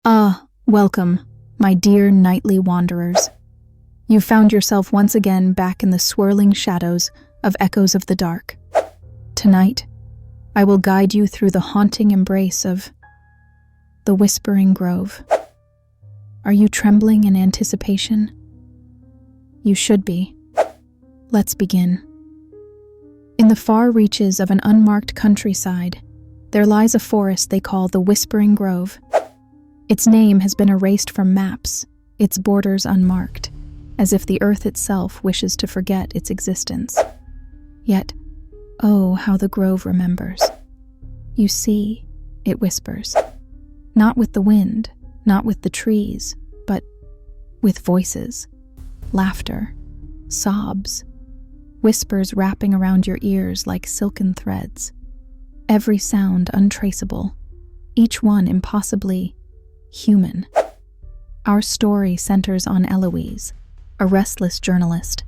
Welcome, my dear nightly wanderers. You found yourself once again back in the swirling shadows of Echoes of the Dark. Tonight, I will guide you through the haunting embrace of the Whispering Grove. Are you trembling in anticipation? You should be. Let's begin. In the far reaches of an unmarked countryside, there lies a forest they call the Whispering Grove. Its name has been erased from maps, its borders unmarked, as if the earth itself wishes to forget its existence. Yet, oh, how the grove remembers. You see, it whispers. Not with the wind, not with the trees, but with voices, laughter, sobs, whispers wrapping around your ears like silken threads. Every sound untraceable, each one impossibly human. Our story centers on Eloise, a restless journalist,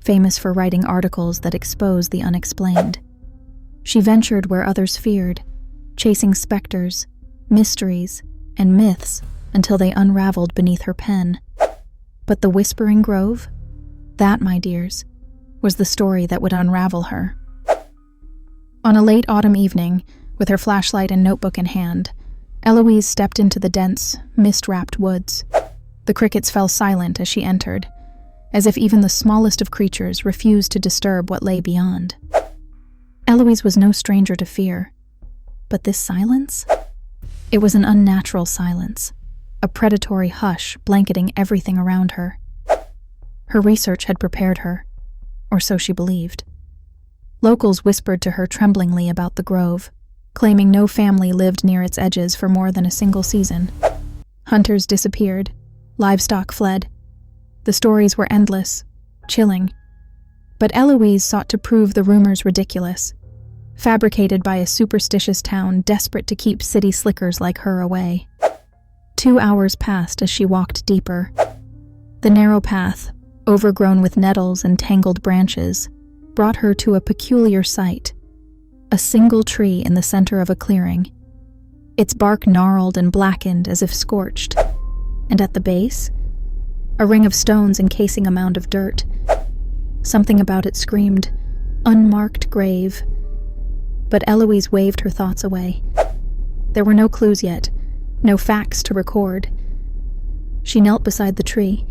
famous for writing articles that expose the unexplained. She ventured where others feared, chasing specters, mysteries, and myths until they unraveled beneath her pen. But the Whispering Grove? That, my dears, was the story that would unravel her. On a late autumn evening, with her flashlight and notebook in hand, Eloise stepped into the dense, mist-wrapped woods. The crickets fell silent as she entered, as if even the smallest of creatures refused to disturb what lay beyond. Eloise was no stranger to fear. But this silence? It was an unnatural silence, a predatory hush blanketing everything around her. Her research had prepared her, or so she believed. Locals whispered to her tremblingly about the grove, claiming no family lived near its edges for more than a single season. Hunters disappeared, livestock fled. The stories were endless, chilling. But Eloise sought to prove the rumors ridiculous, fabricated by a superstitious town desperate to keep city slickers like her away. 2 hours passed as she walked deeper. The narrow path, overgrown with nettles and tangled branches, brought her to a peculiar sight. A single tree in the center of a clearing. Its bark gnarled and blackened as if scorched. And at the base, a ring of stones encasing a mound of dirt. Something about it screamed, unmarked grave. But Eloise waved her thoughts away. There were no clues yet, no facts to record. She knelt beside the tree,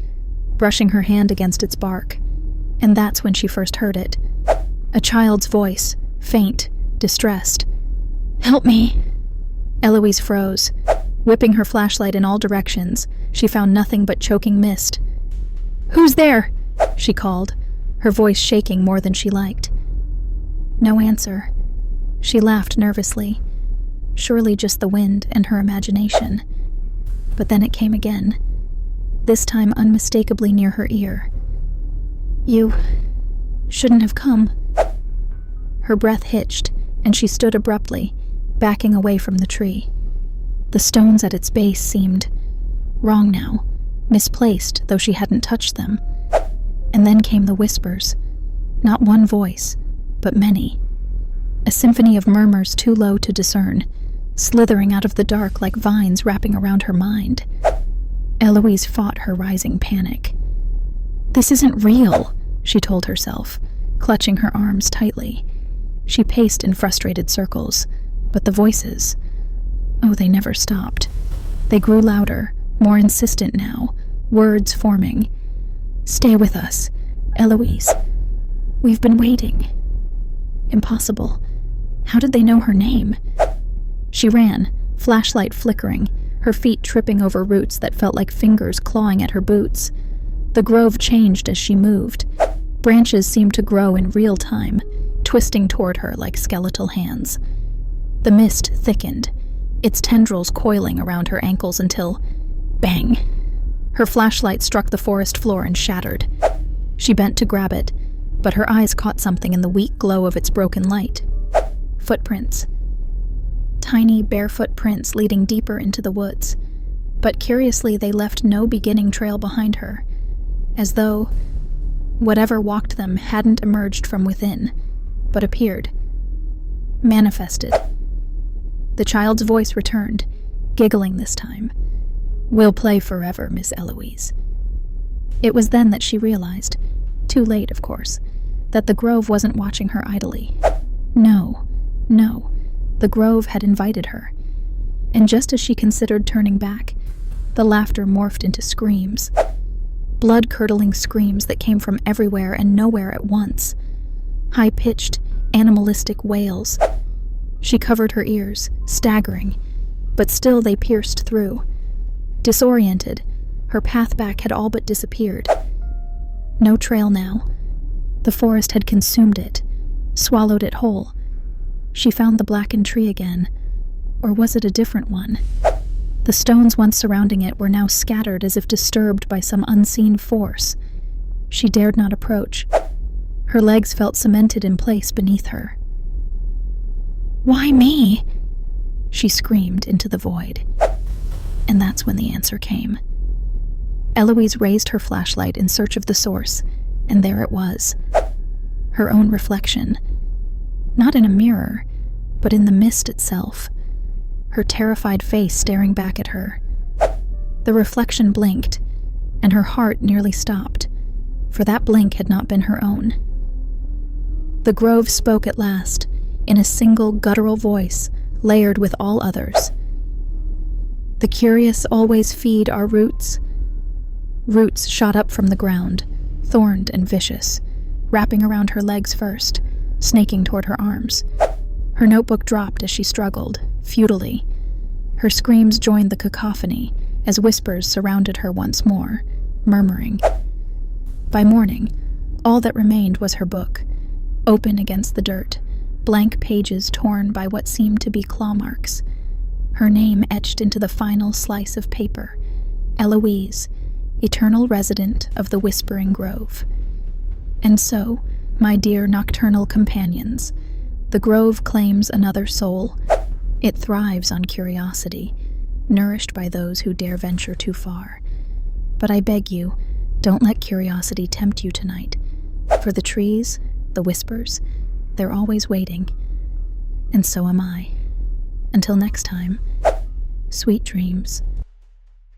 brushing her hand against its bark, and that's when she first heard it. A child's voice, faint, distressed. "Help me!" Eloise froze. Whipping her flashlight in all directions, she found nothing but choking mist. "Who's there?" she called, her voice shaking more than she liked. No answer. She laughed nervously. Surely just the wind and her imagination. But then it came again, this time unmistakably near her ear. "You shouldn't have come." Her breath hitched, and she stood abruptly, backing away from the tree. The stones at its base seemed wrong now, misplaced though she hadn't touched them. And then came the whispers. Not one voice, but many. A symphony of murmurs too low to discern, slithering out of the dark like vines wrapping around her mind. Eloise fought her rising panic. "This isn't real," she told herself, clutching her arms tightly. She paced in frustrated circles, but the voices, oh, they never stopped. They grew louder, more insistent now, words forming. "Stay with us, Eloise. We've been waiting." Impossible. How did they know her name? She ran, flashlight flickering, her feet tripping over roots that felt like fingers clawing at her boots. The grove changed as she moved. Branches seemed to grow in real time, twisting toward her like skeletal hands. The mist thickened, its tendrils coiling around her ankles until, bang! Her flashlight struck the forest floor and shattered. She bent to grab it, but her eyes caught something in the weak glow of its broken light. Footprints. Tiny, barefoot prints leading deeper into the woods, but curiously they left no beginning trail behind her, as though whatever walked them hadn't emerged from within, but appeared, manifested. The child's voice returned, giggling this time. We'll play forever, Miss Eloise. It was then that she realized, too late of course, that the Grove wasn't watching her idly. No, the Grove had invited her. And just as she considered turning back, the laughter morphed into screams. Blood-curdling screams that came from everywhere and nowhere at once. High-pitched, animalistic wails. She covered her ears, staggering, but still they pierced through. Disoriented, her path back had all but disappeared. No trail now. The forest had consumed it, swallowed it whole. She found the blackened tree again. Or was it a different one? The stones once surrounding it were now scattered as if disturbed by some unseen force. She dared not approach. Her legs felt cemented in place beneath her. "Why me?" she screamed into the void. And that's when the answer came. Eloise raised her flashlight in search of the source, and there it was. Her own reflection. Not in a mirror, but in the mist itself. Her terrified face staring back at her. The reflection blinked, and her heart nearly stopped, for that blink had not been her own. The Grove spoke at last, in a single guttural voice, layered with all others. "The curious always feed our roots." Roots shot up from the ground, thorned and vicious, wrapping around her legs first, snaking toward her arms. Her notebook dropped as she struggled, futilely. Her screams joined the cacophony as whispers surrounded her once more, murmuring. By morning, all that remained was her book, open against the dirt, blank pages torn by what seemed to be claw marks. Her name etched into the final slice of paper, Eloise, eternal resident of the Whispering Grove. And so, my dear nocturnal companions, the Grove claims another soul. It thrives on curiosity, nourished by those who dare venture too far. But I beg you, don't let curiosity tempt you tonight, for the trees, the whispers, they're always waiting. And so am I. Until next time, sweet dreams.